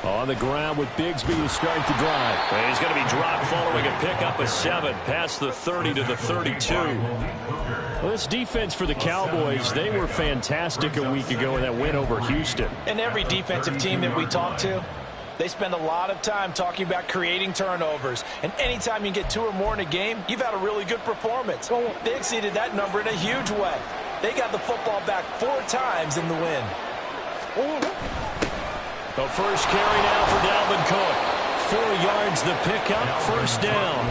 On the ground with Bigsby to start the drive. And he's going to be dropped following a pickup of 7 past the 30 to the 32. Well, this defense for the Cowboys, they were fantastic a week ago in that win over Houston. And every defensive team that we talk to, they spend a lot of time talking about creating turnovers. And anytime you get 2 or more in a game, you've had a really good performance. They exceeded that number in a huge way. They got the football back 4 times in the win. The first carry now for Dalvin Cook. 4 yards the pickup, first down.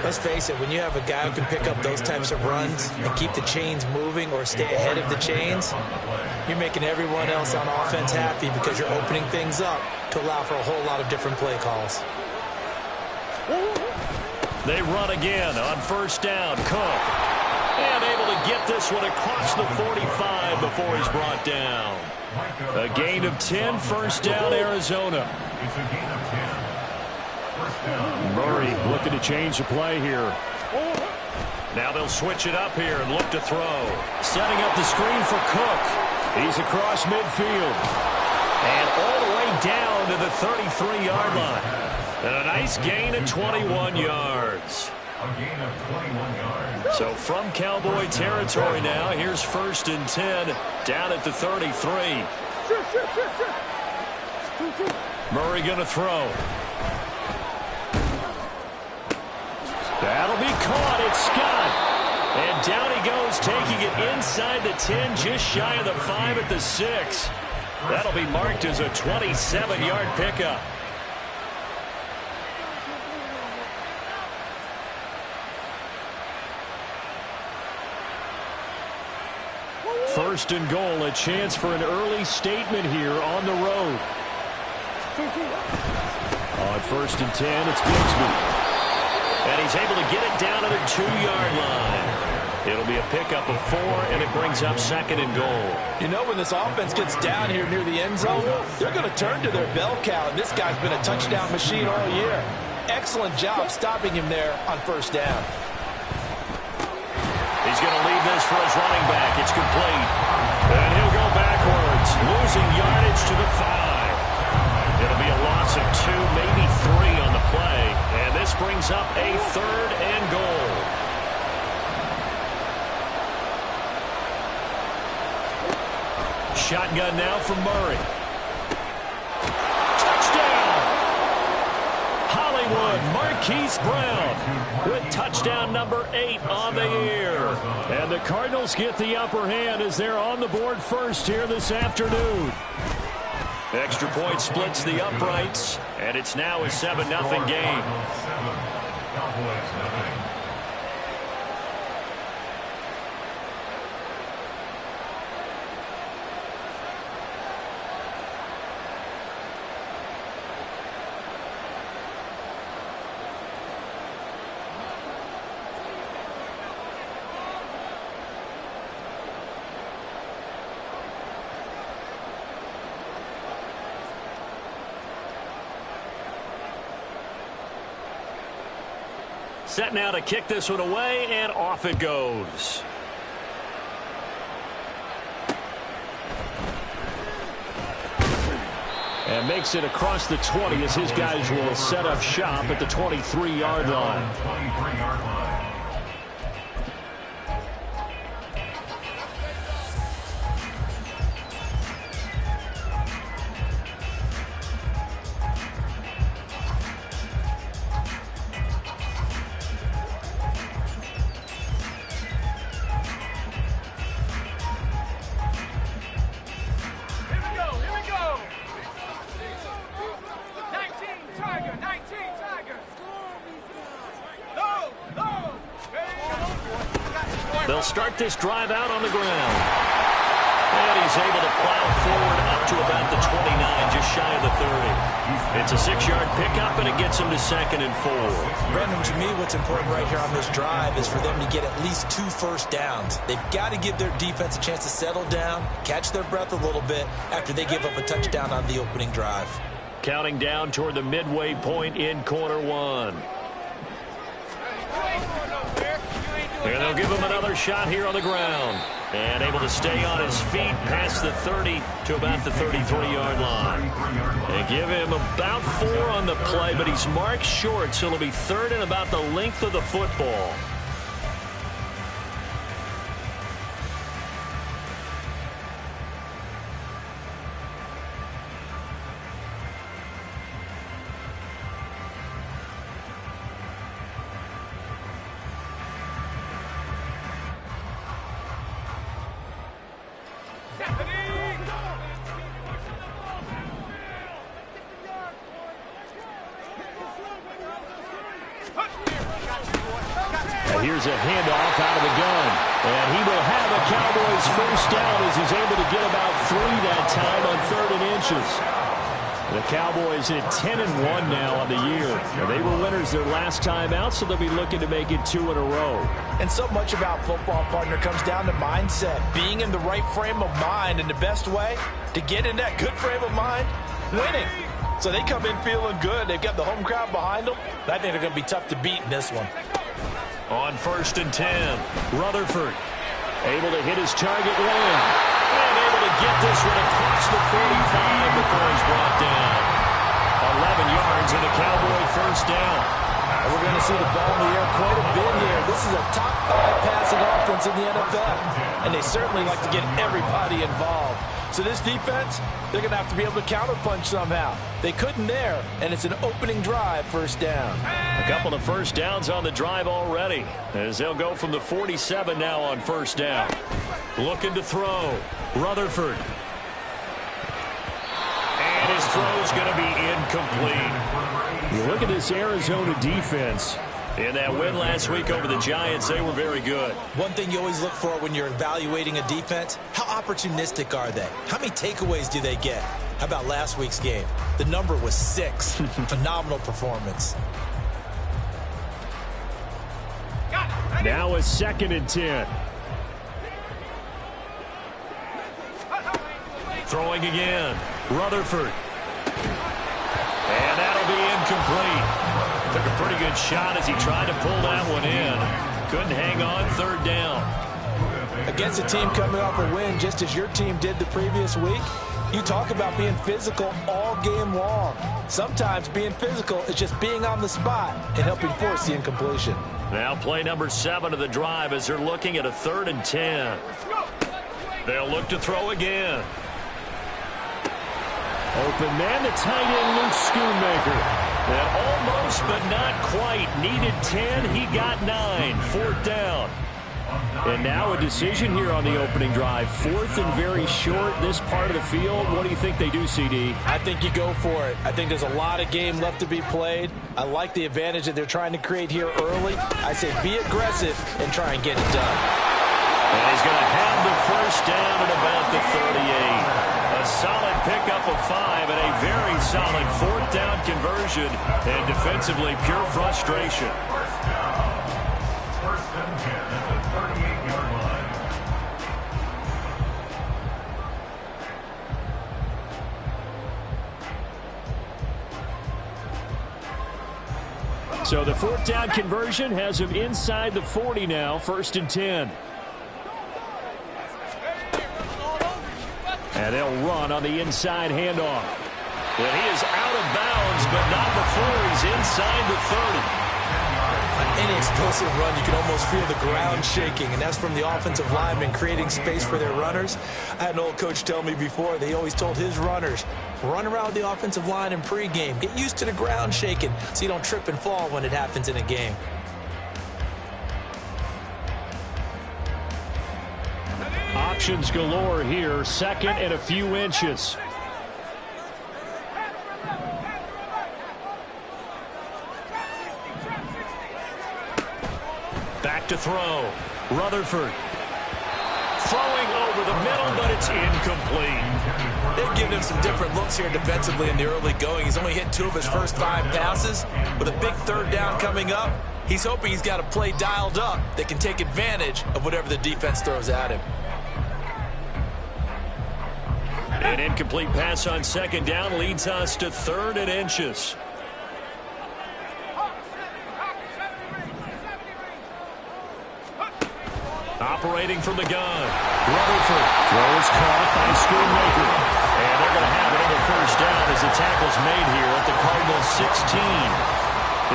Let's face it, when you have a guy who can pick up those types of runs and keep the chains moving or stay ahead of the chains, you're making everyone else on offense happy because you're opening things up to allow for a whole lot of different play calls. They run again on first down. Cook. And able to get this one across the 45 before he's brought down. A gain of 10, first down, Arizona. Murray looking to change the play here. Now they'll switch it up here and look to throw. Setting up the screen for Cook. He's across midfield. And all the way down to the 33-yard line. And a nice gain of 21 yards. So from Cowboy territory now, here's first and 10 down at the 33. Murray going to throw. That'll be caught. It's Scott. And down he goes, taking it inside the 10, just shy of the 5 at the 6. That'll be marked as a 27-yard pickup. First and goal, a chance for an early statement here on the road. On first and 10, it's Bigsby. And he's able to get it down to the 2-yard line. It'll be a pickup of 4, and it brings up second and goal. You know, when this offense gets down here near the end zone, they're going to turn to their bell cow, and this guy's been a touchdown machine all year. Excellent job stopping him there on first down. He's going to leave this for his running back. It's complete. And he'll go backwards, losing yardage to the 5. It'll be a loss of 2, maybe 3 on the play. And this brings up a 3rd and goal. Shotgun now from Murray. Touchdown! Hollywood, Marquise Brown with touchdown number 8 on the year. And the Cardinals get the upper hand as they're on the board first here this afternoon. Extra point splits the uprights, and it's now a 7-0 game. Set now to kick this one away, and off it goes. And makes it across the 20 as his guys will set up shop at the 23-yard line. They'll start this drive out on the ground. And he's able to plow forward up to about the 29, just shy of the 30. It's a 6-yard pickup, and it gets him to 2nd and 4. Brandon, to me, what's important right here on this drive is for them to get at least 2 first downs. They've got to give their defense a chance to settle down, catch their breath a little bit after they give up a touchdown on the opening drive. Counting down toward the midway point in quarter 1. And they'll give him another shot here on the ground. And able to stay on his feet past the 30 to about the 33-yard line. They give him about 4 on the play, but he's marked short, so it'll be 3rd and about the length of the football. Here's a handoff out of the gun. And he will have a Cowboys first down as he's able to get about 3 that time on 3rd and inches. The Cowboys at 10-1 now on the year. And they were winners their last time out, so they'll be looking to make it 2 in a row. And so much about football, partner, comes down to mindset. Being in the right frame of mind, and the best way to get in that good frame of mind, winning. So they come in feeling good. They've got the home crowd behind them. I think they're going to be tough to beat in this one. On 1st and 10, Rutherford able to hit his target one. And able to get this one across the 45 before he's brought down. 11 yards and a Cowboy first down. And we're going to see the ball in the air quite a bit here. This is a top 5 passing offense in the NFL. And they certainly like to get everybody involved. So this defense, they're going to have to be able to counterpunch somehow. They couldn't there, and it's an opening drive, first down. A couple of first downs on the drive already, as they'll go from the 47 now on first down. Looking to throw. Rutherford. And his throw's going to be incomplete. You look at this Arizona defense. In that win last week over the Giants, they were very good. One thing you always look for when you're evaluating a defense, how opportunistic are they? How many takeaways do they get? How about last week's game? The number was 6. Phenomenal performance. Now a 2nd and 10. Throwing again. Rutherford. And that'll be incomplete. Took a pretty good shot as he tried to pull that one in. Couldn't hang on, 3rd down. Against a team coming off a win just as your team did the previous week, you talk about being physical all game long. Sometimes being physical is just being on the spot and helping force the incompletion. Now play number 7 of the drive as they're looking at a 3rd and 10. They'll look to throw again. Open man, the tight end, Luke Schoonmaker. And almost, but not quite. Needed 10. He got 9. 4th down. And now a decision here on the opening drive. 4th and very short, this part of the field. What do you think they do, CD? I think you go for it. I think there's a lot of game left to be played. I like the advantage that they're trying to create here early. I say be aggressive and try and get it done. And he's going to have the first down at about the 38. A solid pickup of 5 and a very solid 4th down conversion. And defensively, pure frustration. First and 10 at the 38-yard line. So the 4th down conversion has him inside the 40 now. 1st and 10. And they'll run on the inside handoff. And he is out of bounds, but not before he's inside the 30. On any explosive run, you can almost feel the ground shaking, and that's from the offensive linemen creating space for their runners. I had an old coach tell me before, they always told his runners, run around the offensive line in pregame. Get used to the ground shaking so you don't trip and fall when it happens in a game. Options galore here. 2nd and a few inches. Back to throw. Rutherford. Throwing over the middle, but it's incomplete. They've given him some different looks here defensively in the early going. He's only hit 2 of his first 5 passes. With a big 3rd down coming up, he's hoping he's got a play dialed up that can take advantage of whatever the defense throws at him. An incomplete pass on 2nd down leads us to 3rd and inches. Operating from the gun. Rutherford throws caught by Schoonmaker. And they're going to have another first down as the tackle's made here at the Cardinals' 16.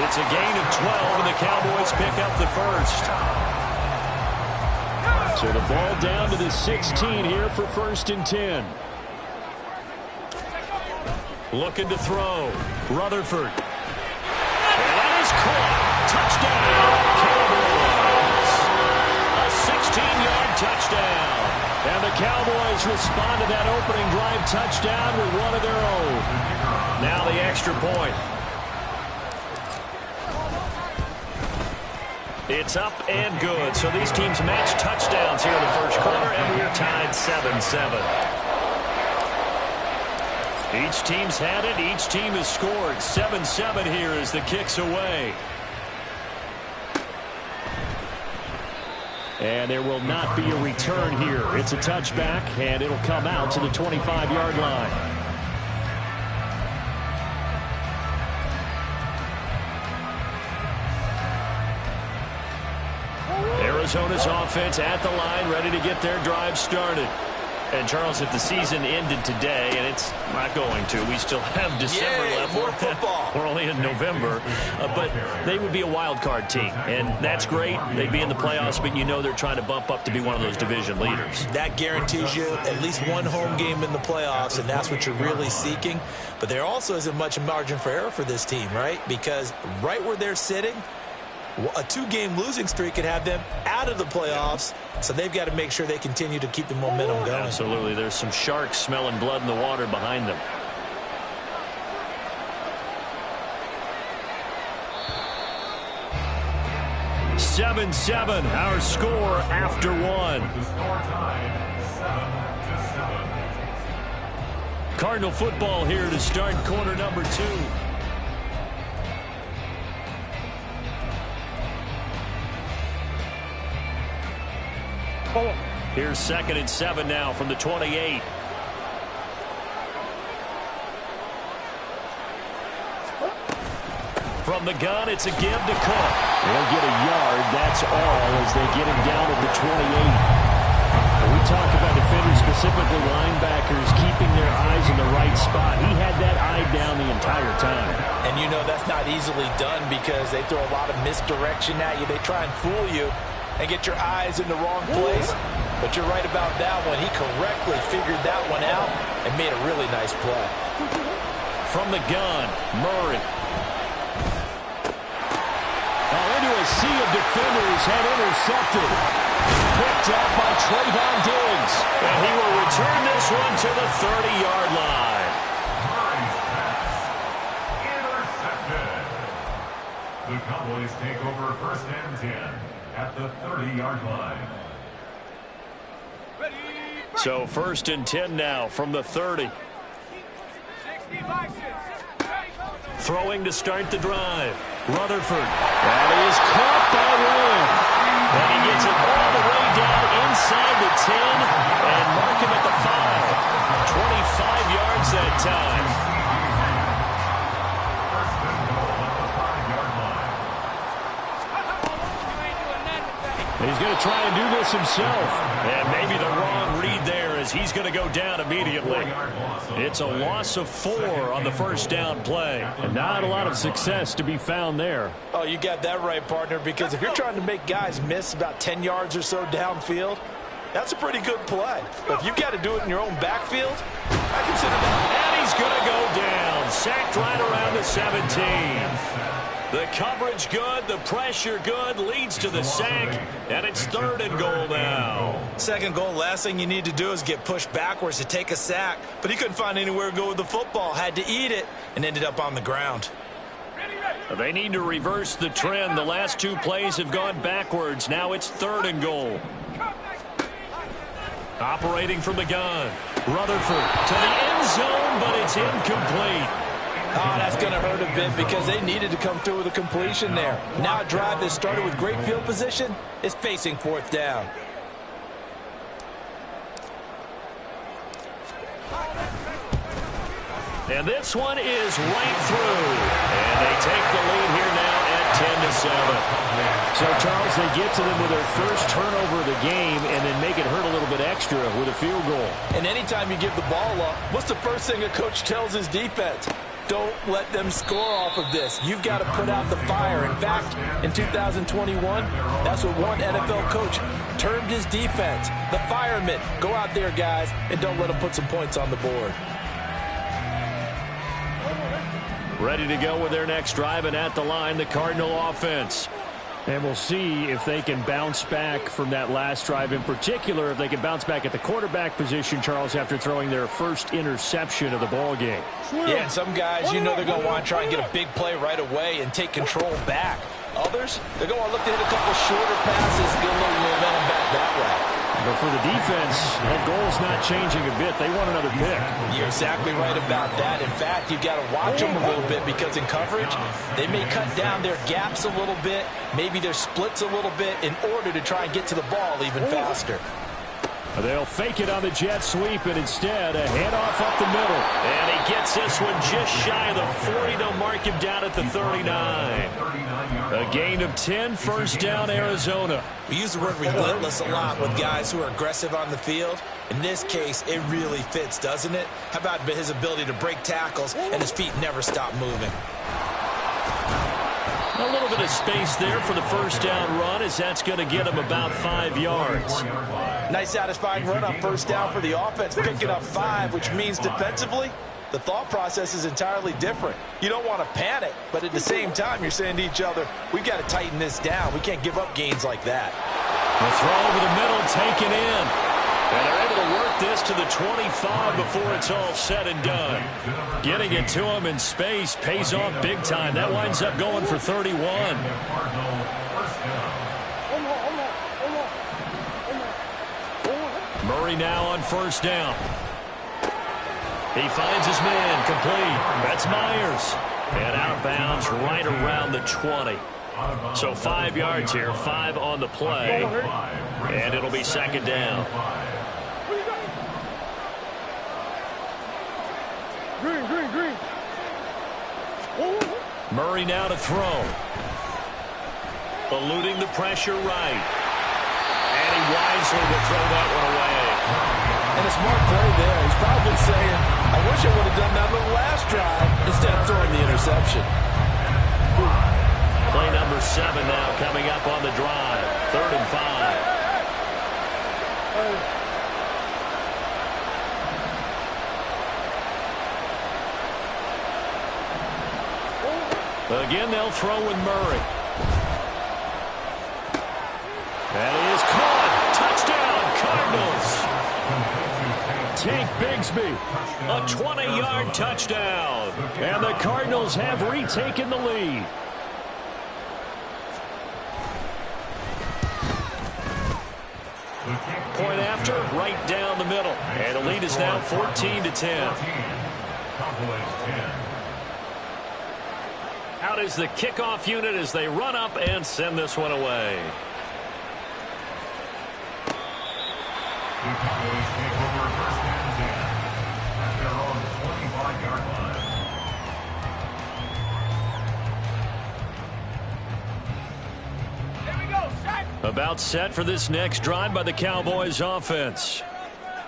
It's a gain of 12, and the Cowboys pick up the first. So the ball down to the 16 here for 1st and 10. Looking to throw. Rutherford. And that is caught. Touchdown, Cowboys. A 16-yard touchdown. And the Cowboys respond to that opening drive touchdown with one of their own. Now the extra point. It's up and good. So these teams match touchdowns here in the first quarter, and we're tied 7-7. Each team's had it. Each team has scored. 7-7 here as the kick's away. And there will not be a return here. It's a touchback, and it'll come out to the 25-yard line. Arizona's offense at the line, ready to get their drive started. And, Charles, if the season ended today, and it's not going to, we still have December left. More football. We're only in November. But they would be a wild card team, and that's great. They'd be in the playoffs, but you know they're trying to bump up to be one of those division leaders. That guarantees you at least one home game in the playoffs, and that's what you're really seeking. But there also isn't much margin for error for this team, right? Because right where they're sitting, a 2-game losing streak could have them out of the playoffs, so they've got to make sure they continue to keep the momentum going. Absolutely. There's some sharks smelling blood in the water behind them. Our score after one. Cardinal football here to start quarter number 2. Here's 2nd and 7 now from the 28. From the gun, it's a give to Cook. They'll get a yard, that's all, as they get him down at the 28. We talk about defenders, specifically linebackers, keeping their eyes in the right spot. He had that eye down the entire time. And you know that's not easily done because they throw a lot of misdirection at you. They try and fool you and get your eyes in the wrong place. But you're right about that one. He correctly figured that one out and made a really nice play. From the gun, Murray. Into a sea of defenders and intercepted. Picked up by Trayvon Diggs. And he will return this one to the 30-yard line. Intercepted. The Cowboys take over 1st and 10 at the 30-yard line. So 1st and 10 now from the 30. Throwing to start the drive. Rutherford. That is caught by Lamb. And he gets it all the way down inside the 10 and mark him at the 5. 25 yards that time. He's going to try and do this himself. And maybe the wrong read there as he's going to go down immediately. It's a loss of 4 on the first down play. And not a lot of success to be found there. Oh, you got that right, partner, because if you're trying to make guys miss about 10 yards or so downfield, that's a pretty good play. But if you've got to do it in your own backfield, I consider that. And he's going to go down. Sacked right around the 17. The coverage good, the pressure good, leads to the sack, and it's 3rd and goal now. 2nd goal, last thing you need to do is get pushed backwards to take a sack, but he couldn't find anywhere to go with the football, had to eat it, and ended up on the ground. They need to reverse the trend. The last 2 plays have gone backwards. Now it's 3rd and goal. Operating from the gun. Rutherford to the end zone, but it's incomplete. Oh, that's going to hurt a bit because they needed to come through with a completion there. Now a drive that started with great field position is facing 4th down. And this one is right through. And they take the lead here now at 10-7. So, Charles, they get to them with their first turnover of the game and then make it hurt a little bit extra with a field goal. And anytime you give the ball up, what's the first thing a coach tells his defense? Don't let them score off of this. You've got to put out the fire. In fact, in 2021, that's what one NFL coach termed his defense. The firemen. Go out there, guys, and don't let them put some points on the board. Ready to go with their next drive, and at the line, the Cardinal offense. And we'll see if they can bounce back from that last drive, in particular, if they can bounce back at the quarterback position, Charles, after throwing their first interception of the ball game. Yeah, and some guys, you know they're going to want to try and get a big play right away and take control back. Others, they're going to look to hit a couple shorter passes, get a little momentum back that way. But for the defense, that goal's not changing a bit. They want another pick. You're exactly right about that. In fact, you've got to watch them a little bit because in coverage, they may cut down their gaps a little bit, maybe their splits a little bit in order to try and get to the ball even faster. They'll fake it on the jet sweep, and instead a handoff up the middle. And he gets this one just shy of the 40. They'll mark him down at the 39. A gain of 10, first down, Arizona. We use the word relentless a lot with guys who are aggressive on the field. In this case, it really fits, doesn't it? How about his ability to break tackles and his feet never stop moving? A little bit of space there for the first down run, as that's going to get him about 5 yards. Nice satisfying run on first down for the offense, picking up 5, which means defensively, the thought process is entirely different. You don't want to panic, but at the same time, you're saying to each other, we've got to tighten this down. We can't give up gains like that. The throw over the middle, taken in. And they're able to work this to the 25 before it's all said and done. Getting it to him in space pays off big time. That winds up going for 31. Murray now on first down. He finds his man, complete. That's Myers. And out of bounds right around the 20. So 5 yards here, 5 on the play. And it'll be second down. Green. Murray now to throw. Eluding the pressure right. And he wisely will throw that one away. And a smart play there. He's probably saying, I wish I would have done that on the last drive instead of throwing the interception. Play number 7 now coming up on the drive. 3rd and 5. Again, they'll throw with Murray. And he is caught. Touchdown, Cardinals. Tank Bigsby, a 20-yard touchdown. And the Cardinals have retaken the lead. Point after, right down the middle. And the lead is now 14-10. Out is the kickoff unit as they run up and send this one away. About set for this next drive by the Cowboys offense.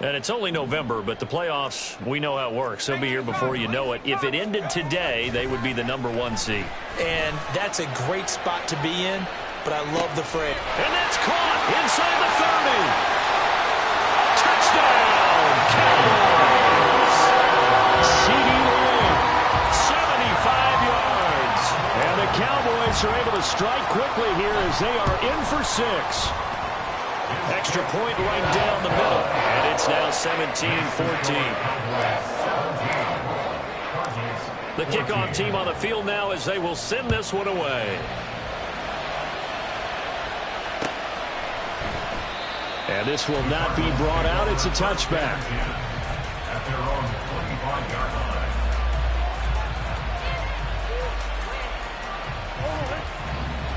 And it's only November, but the playoffs, we know how it works. They'll be here before you know it. If it ended today, they would be the number 1 seed. And that's a great spot to be in, but I love the fray. And that's caught inside the 30. Touchdown, Cowboys! C.D. Lamb, 75 yards. And the Cowboys are able to strike quickly here as they are in for 6. Extra point right down the middle. And it's now 17-14. The kickoff team on the field now as they will send this one away. And this will not be brought out. It's a touchback.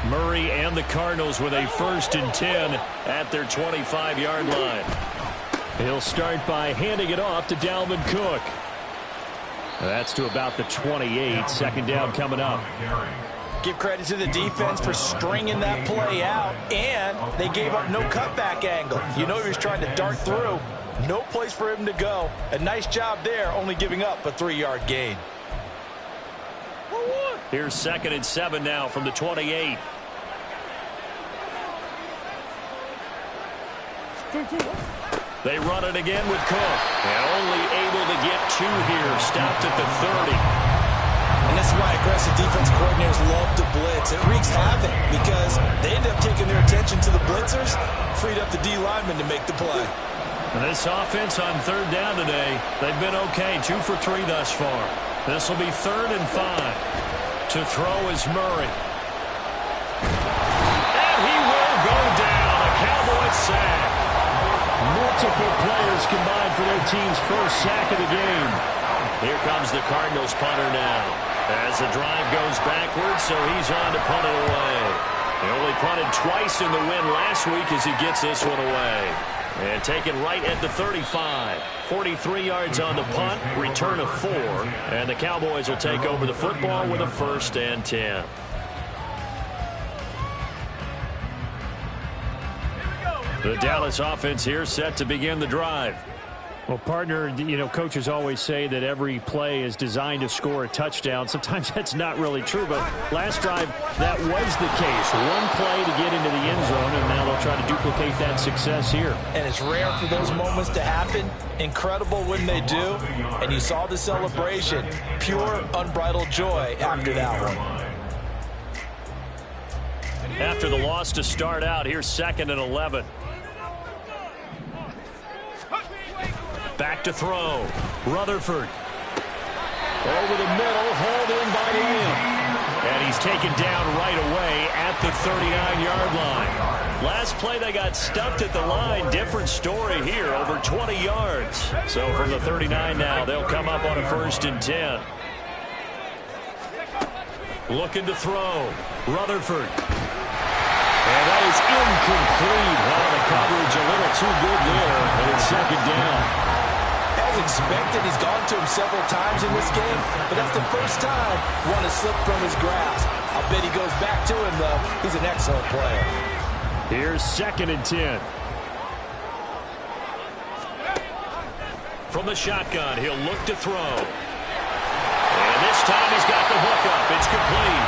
Murray and the Cardinals with a 1st and 10 at their 25-yard line. He'll start by handing it off to Dalvin Cook. That's to about the 28. Second down coming up. Give credit to the defense for stringing that play out, and they gave up no cutback angle. You know he was trying to dart through. No place for him to go. A nice job there, only giving up a 3-yard gain. Here's 2nd and 7 now from the 28. They run it again with Cook. And only able to get 2 here. Stopped at the 30. And that's why aggressive defense coordinators love to blitz. It wreaks havoc because they end up taking their attention to the blitzers, freed up the D lineman to make the play. And this offense on 3rd down today, they've been okay. 2 for 3 thus far. This will be 3rd and 5. To throw is Murray. And he will go down. A Cowboy sack. Multiple players combined for their team's first sack of the game. Here comes the Cardinals punter now. As the drive goes backwards, so he's on to punt it away. He only punted twice in the win last week as he gets this one away. And taken right at the 35. 43 yards on the punt, return of 4. And the Cowboys will take over the football with a 1st and 10. The Dallas offense here set to begin the drive. Well, partner, you know, coaches always say that every play is designed to score a touchdown. Sometimes that's not really true, but last drive, that was the case. One play to get into the end zone, and now they'll try to duplicate that success here. And it's rare for those moments to happen. Incredible when they do. And you saw the celebration. Pure, unbridled joy after that one. After the loss to start out, here's 2nd and 11. Back to throw. Rutherford. Over the middle, hauled in by Lamb. And he's taken down right away at the 39-yard line. Last play, they got stuffed at the line. Different story here, over 20 yards. So from the 39 now, they'll come up on a 1st and 10. Looking to throw. Rutherford. And that is incomplete. Well, the coverage a little too good there, and it's 2nd down. As expected, he's gone to him several times in this game, but that's the first time one has slipped from his grasp. I'll bet he goes back to him, though. He's an excellent player. Here's 2nd and 10. From the shotgun, he'll look to throw. And this time he's got the hook up. It's complete.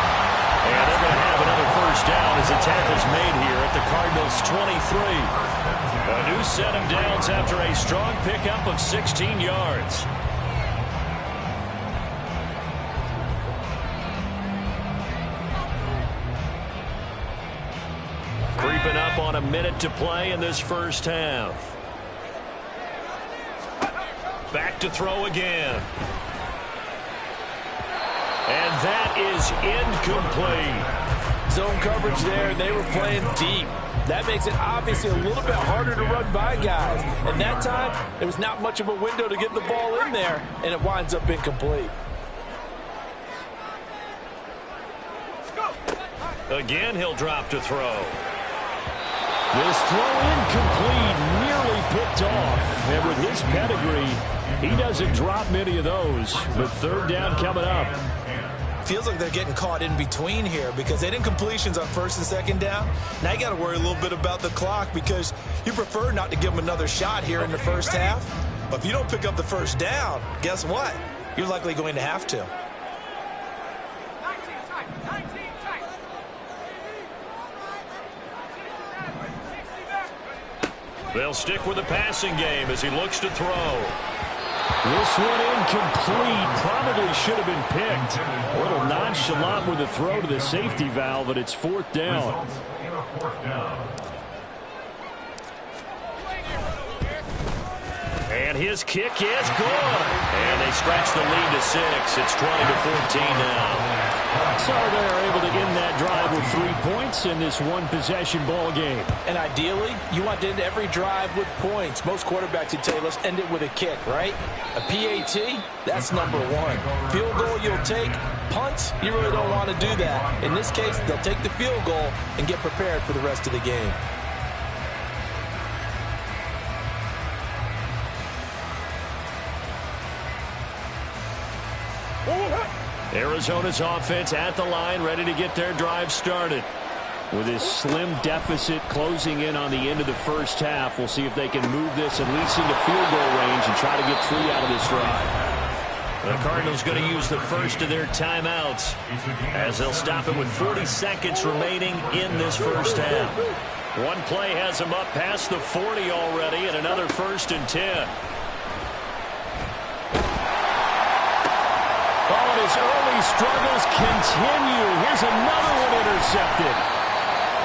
And they're going to have another 1st down as the tackle's made here at the Cardinals' 23. A new set of downs after a strong pickup of 16 yards. Creeping up on a minute to play in this 1st half. Back to throw again. And that is incomplete. Zone coverage there, and they were playing deep. That makes it obviously a little bit harder to run by guys. And that time, there was not much of a window to get the ball in there, and it winds up incomplete. Again, he'll drop to throw. This throw incomplete, nearly picked off. And with his pedigree, he doesn't drop many of those. But 3rd down coming up. Feels like they're getting caught in between here because they didn't completions on 1st and 2nd down. Now you got to worry a little bit about the clock because you prefer not to give them another shot here in the 1st half. But if you don't pick up the 1st down, guess what? You're likely going to have to. They'll stick with the passing game as he looks to throw. This one incomplete. Probably should have been picked. A little nonchalant with the throw to the safety valve, but it's 4th down. And his kick is good. And they stretch the lead to 6. It's 20-14 now. So they're able to end that drive with 3 points in this one-possession ball game. And ideally, you want to end every drive with points. Most quarterbacks would tell you, let's end it with a kick, right? A PAT, that's number 1. Field goal you'll take. Punts, you really don't want to do that. In this case, they'll take the field goal and get prepared for the rest of the game. Arizona's offense at the line, ready to get their drive started. With this slim deficit closing in on the end of the first half, we'll see if they can move this at least into field goal range and try to get 3 out of this drive. The Cardinals going to use the first of their timeouts as they'll stop it with 40 seconds remaining in this first half. One play has them up past the 40 already, and another 1st and 10. Oh, and his early struggles continue. Here's another one intercepted.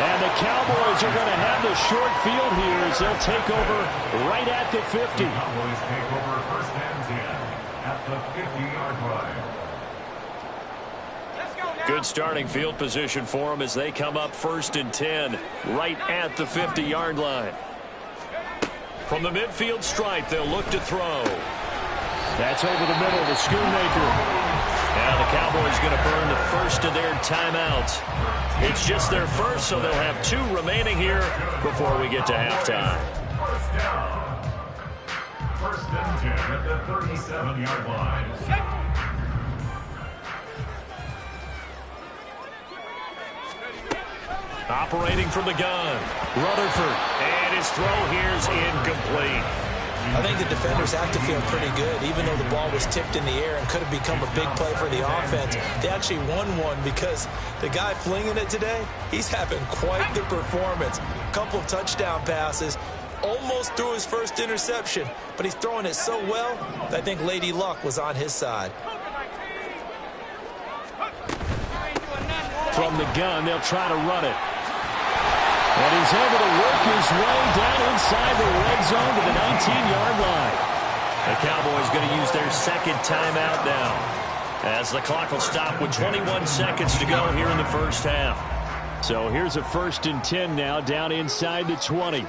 And the Cowboys are going to have the short field here as they'll take over right at the 50. Cowboys take over 1st and 10 at the 50-yard line. Good starting field position for them as they come up 1st and 10 right at the 50-yard line. From the midfield stripe, they'll look to throw. That's over the middle to Schoonmaker. Now the Cowboys going to burn the first of their timeouts. It's just their first, so they'll have 2 remaining here before we get to halftime. 1st down. 1st and 10 at the 37-yard line. Operating from the gun, Rutherford, and his throw here's incomplete. I think the defenders have to feel pretty good, even though the ball was tipped in the air and could have become a big play for the offense. They actually won one because the guy flinging it today, he's having quite the performance. A couple of touchdown passes, almost threw his first interception, but he's throwing it so well that I think Lady Luck was on his side. From the gun, they'll try to run it. And he's able to work his way down inside the red zone to the 19-yard line. The Cowboys going to use their 2nd timeout now, as the clock will stop with 21 seconds to go here in the first half. So here's a 1st and 10 now down inside the 20.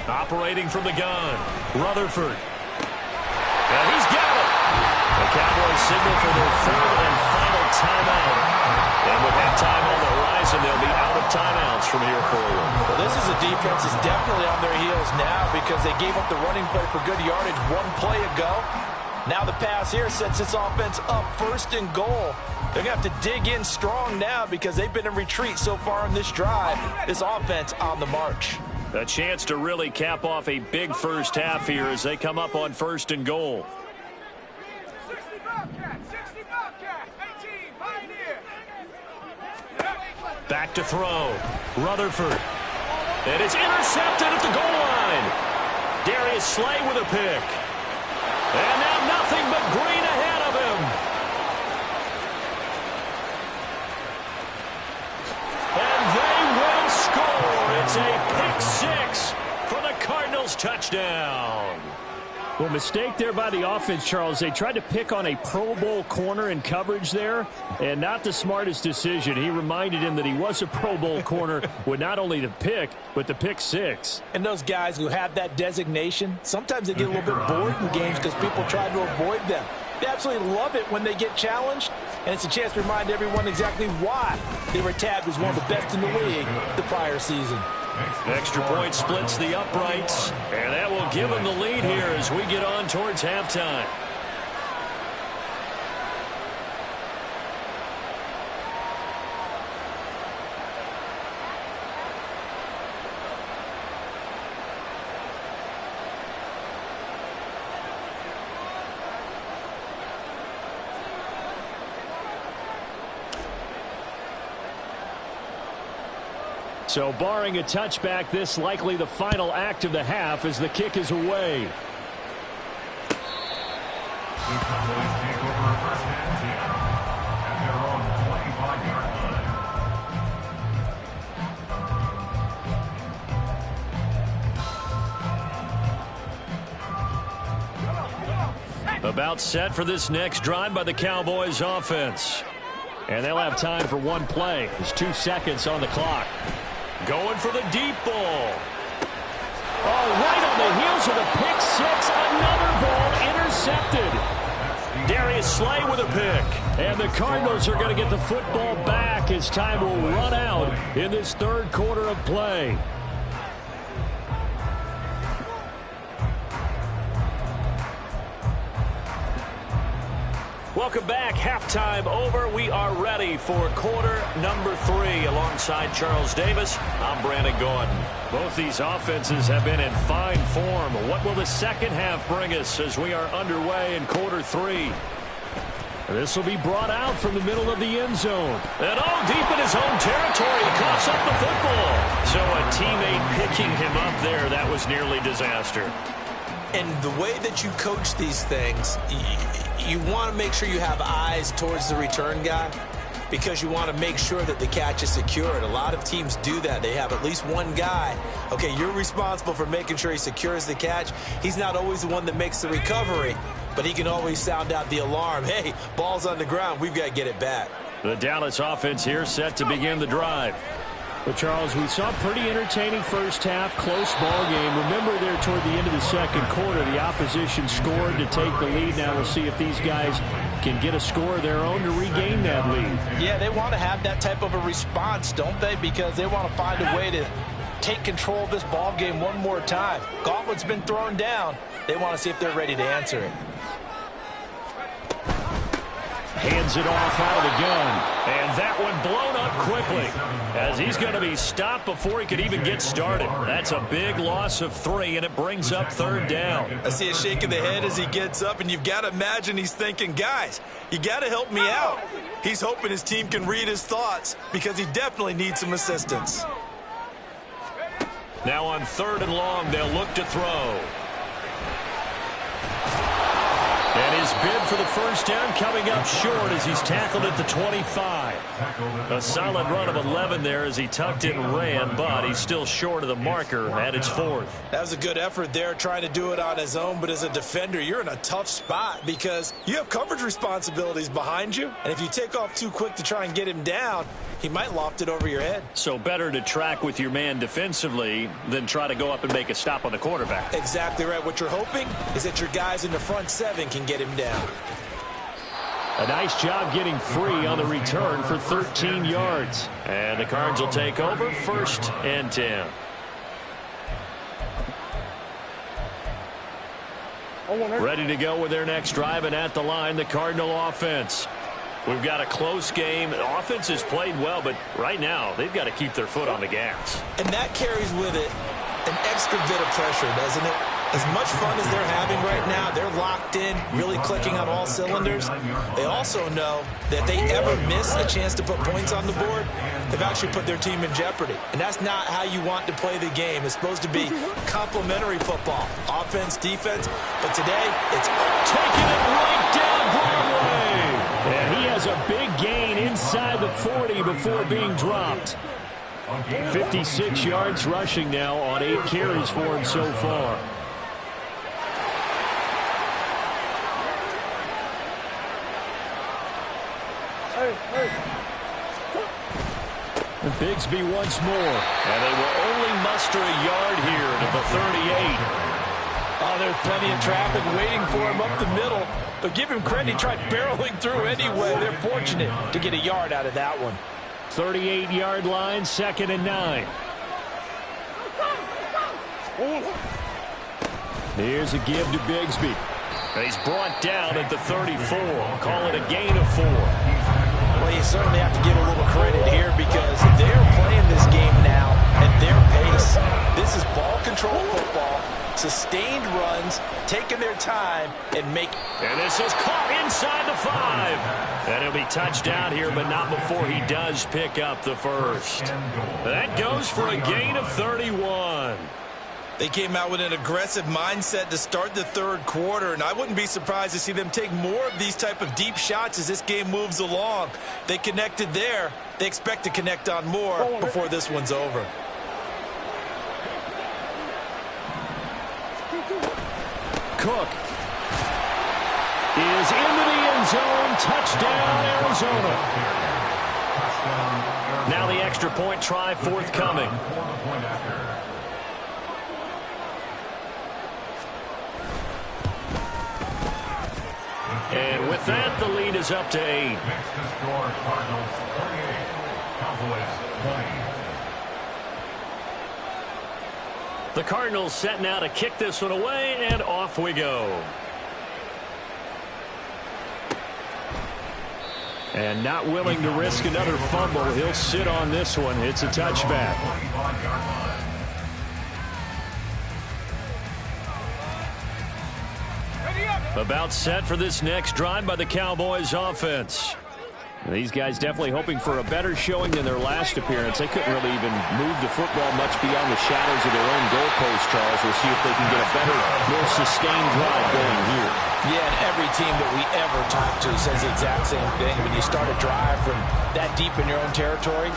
Operating from the gun, Rutherford. And he's got it. The Cowboys signal for their 3rd and final timeout. And with halftime on the horizon, they'll be out of timeouts from here forward. Well, this is a defense that's definitely on their heels now because they gave up the running play for good yardage 1 play ago. Now the pass here sets this offense up 1st and goal. They're going to have to dig in strong now because they've been in retreat so far in this drive. This offense on the march. A chance to really cap off a big first half here as they come up on 1st and goal. Back to throw. Rutherford. And it's intercepted at the goal line. Darius Slay with a pick. And now nothing but green ahead of him. And they will score. It's a pick 6 for the Cardinals touchdown. Well, mistake there by the offense, Charles. They tried to pick on a Pro Bowl corner in coverage there, and not the smartest decision. He reminded him that he was a Pro Bowl corner with not only the pick, but the pick 6. And those guys who have that designation, sometimes they get a little bit bored in games because people try to avoid them. They absolutely love it when they get challenged, and it's a chance to remind everyone exactly why they were tabbed as one of the best in the league the prior season. Extra point splits the uprights, and that will give them the lead here as we get on towards halftime. So barring a touchback, this likely the final act of the half as the kick is away. The Cowboys take over 1st and 10 at their own 25-yard line. About set for this next drive by the Cowboys offense. And they'll have time for 1 play. There's 2 seconds on the clock. Going for the deep ball. Oh, right on the heels of the pick 6. Another ball intercepted. Darius Slay with a pick. And the Cardinals are going to get the football back as time will run out in this 3rd quarter of play. Welcome back. Halftime over. We are ready for quarter number 3. Alongside Charles Davis, I'm Brandon Gordon. Both these offenses have been in fine form. What will the second half bring us as we are underway in quarter 3? This will be brought out from the middle of the end zone. And deep in his own territory, he coughs up the football. So a teammate picking him up there, that was nearly disaster. And the way that you coach these things, you want to make sure you have eyes towards the return guy because you want to make sure that the catch is secured. A lot of teams do that. They have at least one guy. Okay, you're responsible for making sure he secures the catch. He's not always the one that makes the recovery, but he can always sound out the alarm. Hey, ball's on the ground. We've got to get it back. The Dallas offense here set to begin the drive. But, Charles, we saw a pretty entertaining first half, close ball game. Remember there toward the end of the second quarter, the opposition scored to take the lead. Now we'll see if these guys can get a score of their own to regain that lead. Yeah, they want to have that type of a response, don't they? Because they want to find a way to take control of this ball game one more time. Gauntlet's been thrown down. They want to see if they're ready to answer it. Hands it off out of the gun. And that one blown up quickly as he's going to be stopped before he could even get started. That's a big loss of 3, and it brings up third down. I see a shake of the head as he gets up, and you've got to imagine he's thinking, guys, you got to help me out. He's hoping his team can read his thoughts because he definitely needs some assistance. Now on 3rd and long, they'll look to throw. And his bid for the first down coming up short as he's tackled at the 25. A solid run of 11 there as he tucked it and ran, but he's still short of the marker at its 4th. That was a good effort there trying to do it on his own, but as a defender, you're in a tough spot because you have coverage responsibilities behind you, and if you take off too quick to try and get him down, he might loft it over your head. So better to track with your man defensively than try to go up and make a stop on the quarterback. Exactly right. What you're hoping is that your guys in the front 7 can get him down. A nice job getting free on the return for 13 yards. And the Cards will take over 1st and 10. Ready to go with their next drive, and at the line, the Cardinal offense. We've got a close game. The offense has played well, but right now they've got to keep their foot on the gas. And that carries with it an extra bit of pressure, doesn't it? As much fun as they're having right now, they're locked in, really clicking on all cylinders. They also know that if they ever miss a chance to put points on the board, they've actually put their team in jeopardy. And that's not how you want to play the game. It's supposed to be complementary football, offense, defense. But today, it's taking it right down Broadway. And he has a big gain inside the 40 before being dropped. 56 yards rushing now on 8 carries for him so far. And Bigsby once more. And they will only muster a yard here to the 38. Oh, there's plenty of traffic waiting for him up the middle. But give him credit, he tried barreling through anyway. They're fortunate to get a yard out of that one. 38-yard line, 2nd and 9. Here's a give to Bigsby. And he's brought down at the 34. Call it a gain of 4. Well, you certainly have to give a little credit here because they're playing this game now at their pace. This is ball control football, sustained runs, taking their time, and And this is caught inside the 5. And he'll be touchdown here, but not before he does pick up the first. That goes for a gain of 31. They came out with an aggressive mindset to start the 3rd quarter, and I wouldn't be surprised to see them take more of these type of deep shots as this game moves along. They connected there. They expect to connect on more before this one's over. Cook is into the end zone. Touchdown, Arizona. Now the extra point try forthcoming. And with that, the lead is up to 8. The Cardinals set now to kick this one away, and off we go. And not willing to risk another fumble. He'll sit on this one. It's a touchback. About set for this next drive by the Cowboys offense. These guys definitely hoping for a better showing than their last appearance. They couldn't really even move the football much beyond the shadows of their own goalpost, Charles. We'll see if they can get a better, more sustained drive going here. Yeah, and every team that we ever talk to says the exact same thing. When you start a drive from that deep in your own territory,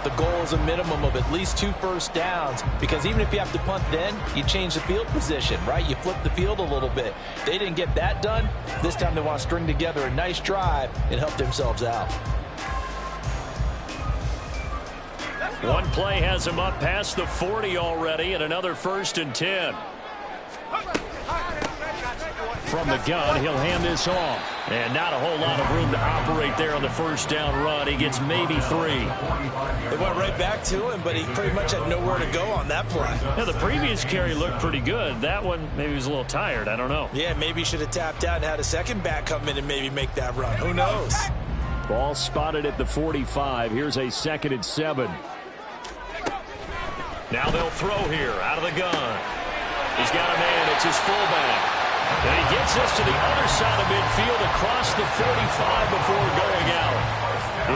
the goal is a minimum of at least 2 first downs, because even if you have to punt then, you change the field position, right? You flip the field a little bit. They didn't get that done. This time they want to string together a nice drive and help themselves out. One play has him up past the 40 already, and another 1st and 10. From the gun, he'll hand this off. And not a whole lot of room to operate there on the 1st down run. He gets maybe 3. They went right back to him, but he pretty much had nowhere to go on that play. Now, the previous carry looked pretty good. That one, maybe he was a little tired. I don't know. Yeah, maybe he should have tapped out and had a second back come in and maybe make that run. Who knows? Ball spotted at the 45. Here's a 2nd and 7. Now they'll throw here out of the gun. He's got a man. It's his fullback. And he gets this to the other side of midfield across the 45 before going out.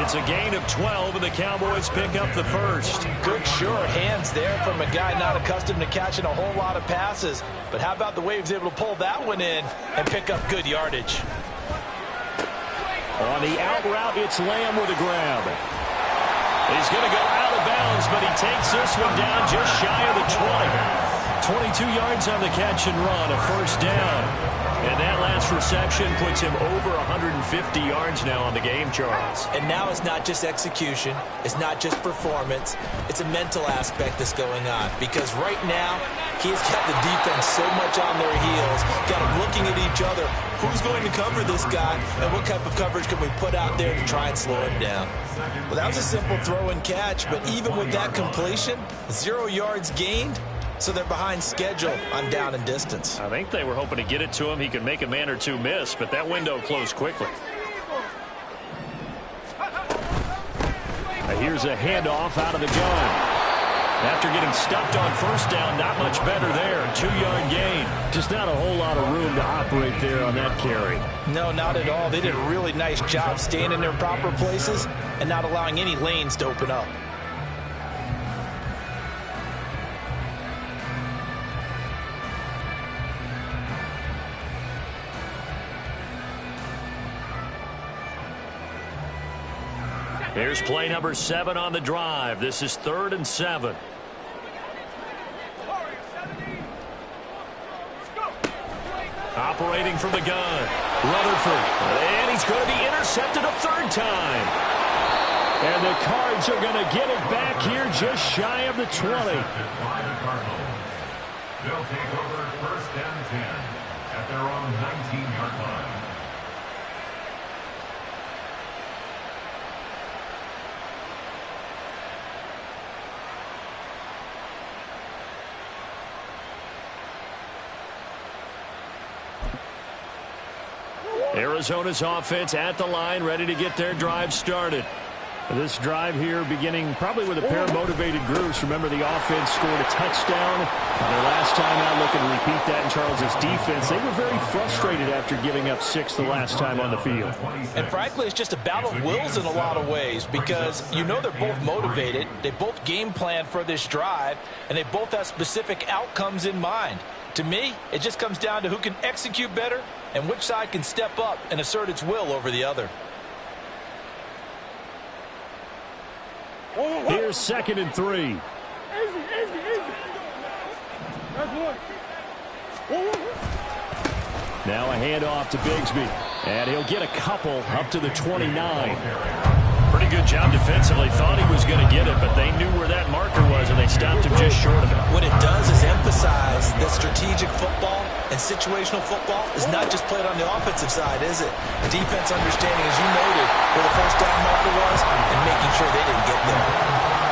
It's a gain of 12, and the Cowboys pick up the 1st. Good, sure hands there from a guy not accustomed to catching a whole lot of passes. But how about the way he was able to pull that one in and pick up good yardage? On the out route, it's Lamb with a grab. He's going to go out of bounds, but he takes this one down just shy of the 20. 22 yards on the catch and run, a 1st down. And that last reception puts him over 150 yards now on the game, Charles. And now it's not just execution. It's not just performance. It's a mental aspect that's going on. Because right now, he's got the defense so much on their heels, got them looking at each other. Who's going to cover this guy, and what type of coverage can we put out there to try and slow him down? Well, that was a simple throw and catch, but even with that completion, 0 yards gained. So they're behind schedule on down and distance. I think they were hoping to get it to him. He could make a man or two miss, but that window closed quickly. Now here's a handoff out of the gun. After getting stuffed on 1st down, not much better there. 2-yard gain. Just not a whole lot of room to operate there on that carry. No, not at all. They did a really nice job staying in their proper places and not allowing any lanes to open up. Here's play number 7 on the drive. This is 3rd and 7. Operating from the gun, Rutherford. And he's going to be intercepted a 3rd time. And the Cards are going to get it back here just shy of the 20. They'll take over 1st and 10 at their own 19-yard line. Arizona's offense at the line, ready to get their drive started. This drive here beginning probably with a pair of motivated groups. Remember, the offense scored a touchdown their last time out. Looking to repeat that in Charles's defense. They were very frustrated after giving up 6 the last time on the field. And frankly, it's just a battle of wills in a lot of ways, because you know they're both motivated. They both game plan for this drive, and they both have specific outcomes in mind. To me, it just comes down to who can execute better and which side can step up and assert its will over the other. Here's 2nd and 3. Now a handoff to Bigsby. And he'll get a couple up to the 29. Pretty good job defensively. Thought he was going to get it, but they knew where that marker was, and they stopped him just short of it. What it does is emphasize that strategic football and situational football is not just played on the offensive side, is it? Defense understanding, as you noted, where the 1st down marker was and making sure they didn't get there.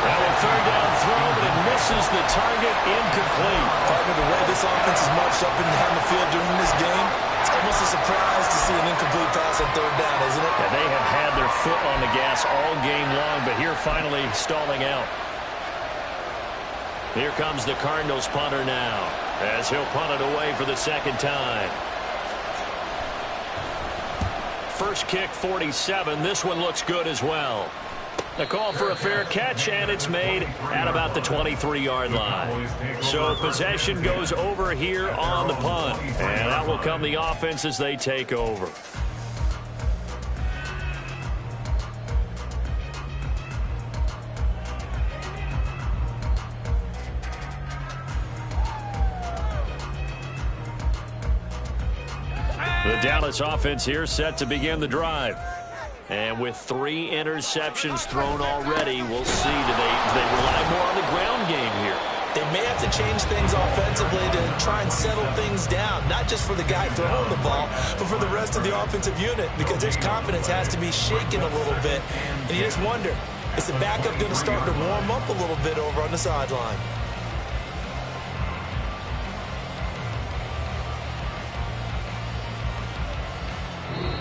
And a 3rd down throw, but it misses the target incomplete. Partner, the way this offense is marched up and down the field during this game, it's almost a surprise to see an incomplete pass on third down, isn't it? Yeah, they have had their foot on the gas all game long, but here finally stalling out. Here comes the Cardinals punter now, as he'll punt it away for the second time. First kick, 47. This one looks good as well. The call for a fair catch, and it's made at about the 23-yard line. So possession goes over here on the punt, and that will come the offense as they take over. The Dallas offense here set to begin the drive. And with 3 interceptions thrown already, we'll see. Do they rely more on the ground game here? They may have to change things offensively to try and settle things down, not just for the guy throwing the ball, but for the rest of the offensive unit, because their confidence has to be shaken a little bit. And you just wonder, is the backup going to start to warm up a little bit over on the sideline?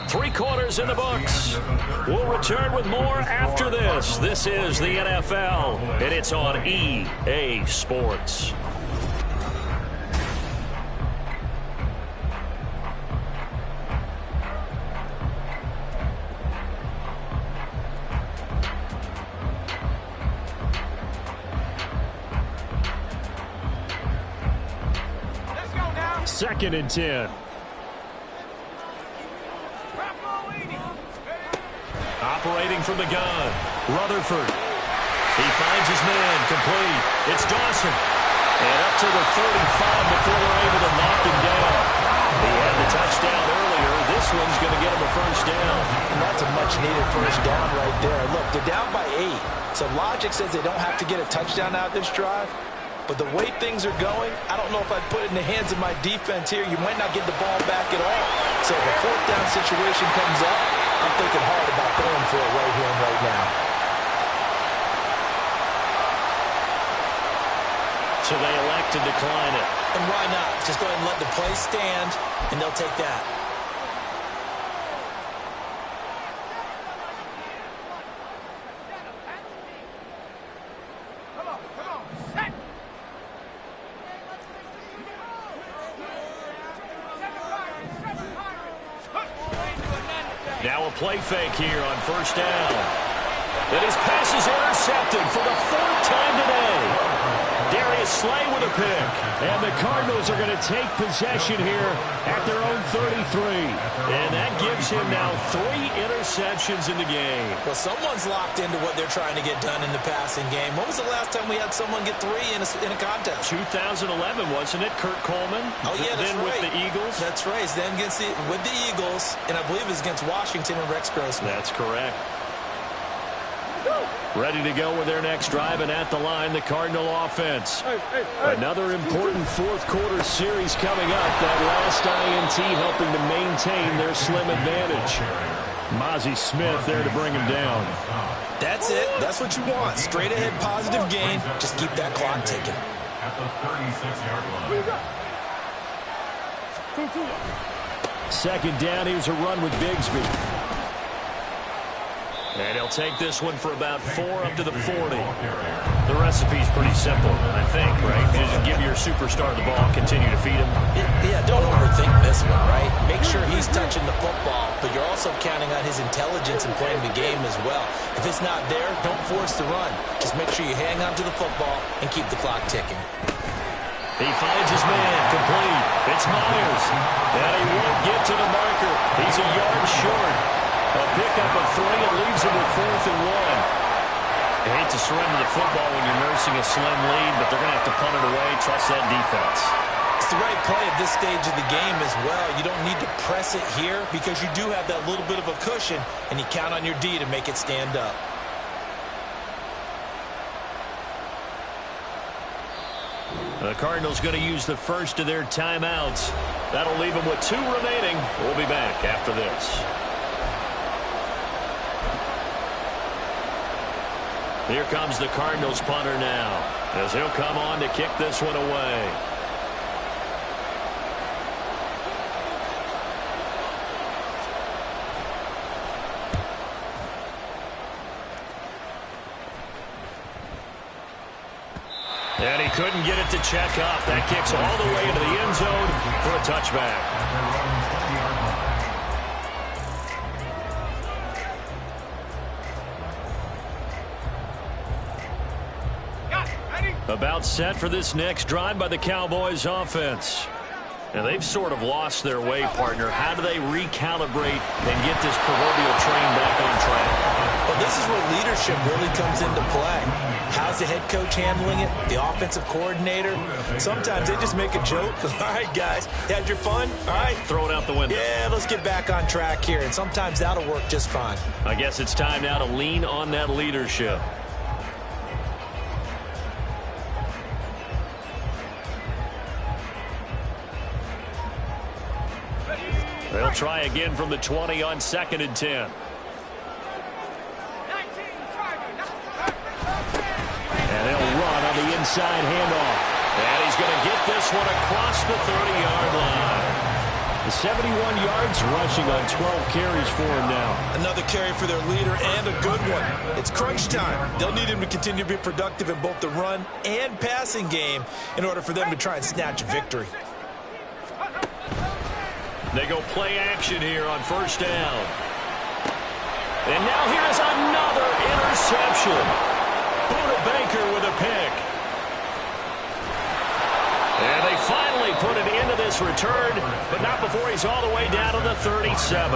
Three quarters in the books. We'll return with more after this. This is the NFL, and it's on EA Sports. Let's go now. 2nd and 10. Operating from the gun, Rutherford. He finds his man, complete. It's Dawson. And up to the 35 before they're able to knock him down. He had the touchdown earlier. This one's going to get him a first down. And that's a much-needed first down right there. Look, they're down by 8. So logic says they don't have to get a touchdown out of this drive. But the way things are going, I don't know if I'd put it in the hands of my defense here. You might not get the ball back at all. So if a 4th down situation comes up, I'm thinking hard about going for it right here and right now. So they elect to decline it. And why not? Just go ahead and let the play stand, and they'll take that. Now a play fake here on first down. And his pass is intercepted for the 4th time today. Darius Slay with a pick. And the Cardinals are going to take possession here at their own 33. And that gives him now 3 interceptions in the game. Well, someone's locked into what they're trying to get done in the passing game. When was the last time we had someone get 3 in a contest? 2011, wasn't it? Kurt Coleman. Oh, yeah, that's then right. with the Eagles. That's right. Then with the Eagles, and I believe it was against Washington and Rex Grossman. That's correct. Ready to go with their next drive, and at the line, the Cardinal offense. Another important 4th quarter series coming up. That last INT helping to maintain their slim advantage. Mozzie Smith there to bring him down. That's it. That's what you want. Straight ahead positive gain. Just keep that clock ticking. At the 36-yard line. 2nd down, here's a run with Bigsby. And he'll take this one for about 4 up to the 40. The recipe's pretty simple, I think, right? Just give your superstar the ball, continue to feed him. Yeah, don't overthink this one, right? Make sure he's touching the football, but you're also counting on his intelligence in playing the game as well. If it's not there, don't force the run. Just make sure you hang on to the football and keep the clock ticking. He finds his man, complete. It's Myers. And he won't get to the marker. He's a yard short. A pickup of 3 and leaves him with 4th and 1. I hate to surrender the football when you're nursing a slim lead, but they're going to have to punt it away. Trust that defense. It's the right play at this stage of the game as well. You don't need to press it here because you do have that little bit of a cushion, and you count on your D to make it stand up. The Cardinals going to use the first of their timeouts. That'll leave them with 2 remaining. We'll be back after this. Here comes the Cardinals punter now, as he'll come on to kick this one away. And he couldn't get it to check up. That kicks all the way into the end zone for a touchback. About set for this next drive by the Cowboys offense. And they've sort of lost their way, partner. How do they recalibrate and get this proverbial train back on track? Well, this is where leadership really comes into play. How's the head coach handling it? The offensive coordinator? Sometimes they just make a joke. All right, guys, you had your fun? All right. Throw it out the window. Yeah, let's get back on track here. And sometimes that'll work just fine. I guess it's time now to lean on that leadership. They'll try again from the 20 on 2nd and 10. And they'll run on the inside handoff. And he's going to get this one across the 30-yard line. The 71 yards rushing on 12 carries for him now. Another carry for their leader and a good one. It's crunch time. They'll need him to continue to be productive in both the run and passing game in order for them to try and snatch a victory. They go play action here on 1st down. And now here's another interception. Buda Baker with a pick. And they finally put an end to this return, but not before he's all the way down to the 37.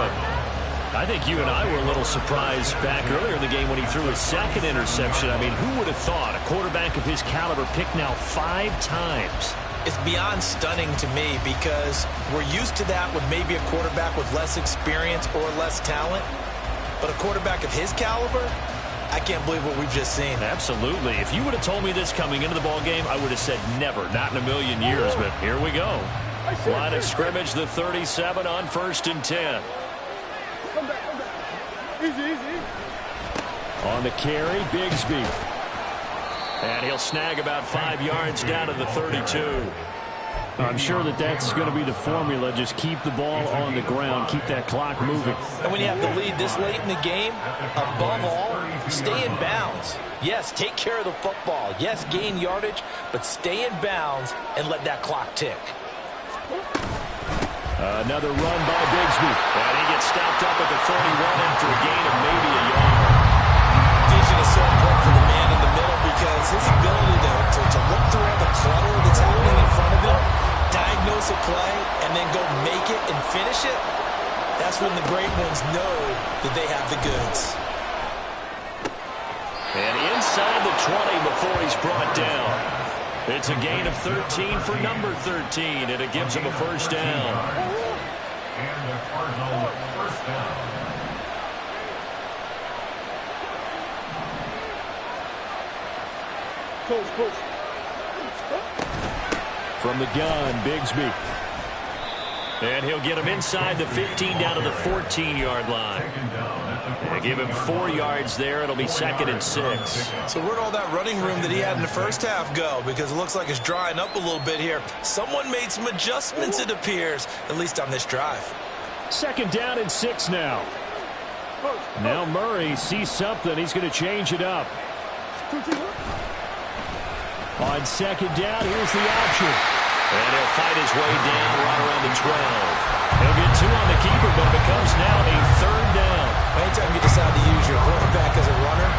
I think you and I were a little surprised back earlier in the game when he threw his 2nd interception. I mean, who would have thought a quarterback of his caliber picked now 5 times? It's beyond stunning to me because we're used to that with maybe a quarterback with less experience or less talent. But a quarterback of his caliber, I can't believe what we've just seen. Absolutely. If you would have told me this coming into the ball game, I would have said never, not in a million years. But here we go. Line of scrimmage, the 37 on 1st and 10. Come back. Easy. On the carry, Bigsby. And he'll snag about 5 yards down to the 32. I'm sure that's going to be the formula. Just keep the ball on the ground. Keep that clock moving. And when you have the lead this late in the game, above all, stay in bounds. Yes, take care of the football. Yes, gain yardage, but stay in bounds and let that clock tick. Another run by Bigsby. And he gets stopped up at the 31 after a gain of maybe a yard. Vision is so important for the man in the middle because his ability to look through all the clutter that's happening in front of him, diagnose a play, and then go make it and finish it, that's when the great ones know that they have the goods. And inside the 20 before he's brought down. It's a gain of 13 for number 13, and it gives him a 1st down. And the Cardinals 1st down. Coach. From the gun, Bigsby. And he'll get him inside the 15 down to the 14-yard line. And give him 4 yards there. It'll be 2nd and 6. So where'd all that running room that he had in the first half go? Because it looks like it's drying up a little bit here. Someone made some adjustments, it appears, at least on this drive. 2nd down and 6 now. Now Murray sees something. He's going to change it up. On 2nd down, here's the option. And he'll fight his way down right around the 12. He'll get 2 on the keeper, but it becomes now a 3rd down. Anytime you decide to use your quarterback as a runner,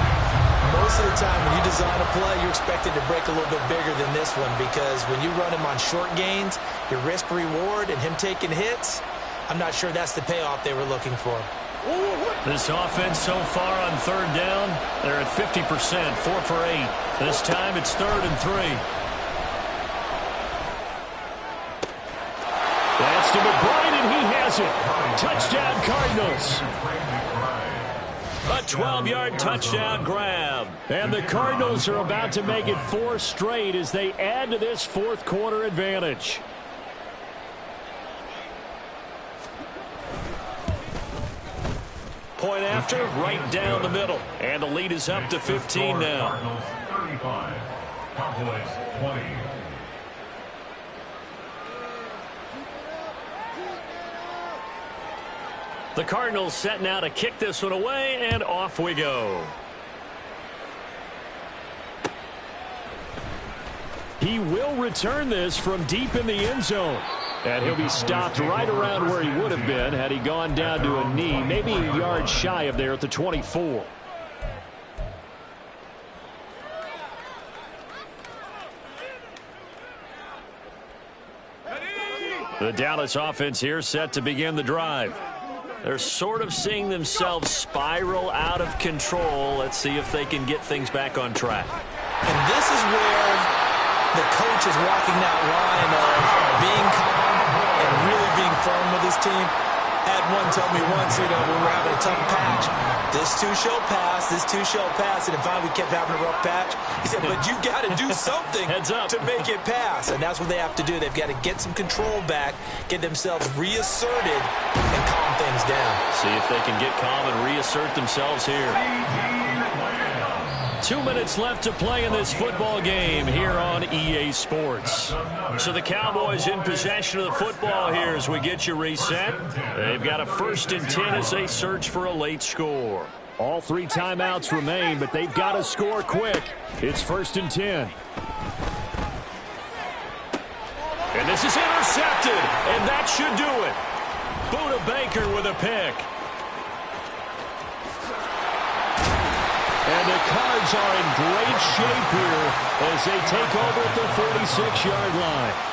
most of the time when you design a play, you're expected to break a little bit bigger than this one because when you run him on short gains, your risk-reward and him taking hits, I'm not sure that's the payoff they were looking for. This offense so far on 3rd down, they're at 50%, 4 for 8. This time it's 3rd and 3. That's to McBride, and he has it. Touchdown, Cardinals. A 12-yard touchdown grab. And the Cardinals are about to make it 4 straight as they add to this 4th quarter advantage. point after, right down the middle. And the lead is up to 15 now. Cardinals 35, Cowboys 20. The Cardinals setting out to kick this one away, and off we go. He will return this from deep in the end zone. And he'll be stopped right around where he would have been had he gone down to a knee, maybe a yard shy of there at the 24. The Dallas offense here set to begin the drive. They're sort of seeing themselves spiral out of control. Let's see if they can get things back on track. And this is where the coach is walking that line of being calm and really being firm with his team. Had one tell me once, when we were having a tough patch, this too shall pass, this too shall pass. And finally we kept having a rough patch. He said, but you got to do something to make it pass. And that's what they have to do. They've got to get some control back, get themselves reasserted, and calm things down. See if they can get calm and reassert themselves here. 2 minutes left to play in this football game here on EA Sports. So the Cowboys in possession of the football here as we get you reset. They've got a 1st and 10 as they search for a late score. All 3 timeouts remain, but they've got to score quick. It's 1st and 10. And this is intercepted, and that should do it. Buda Baker with a pick. And the Cards are in great shape here as they take over at the 46-yard line.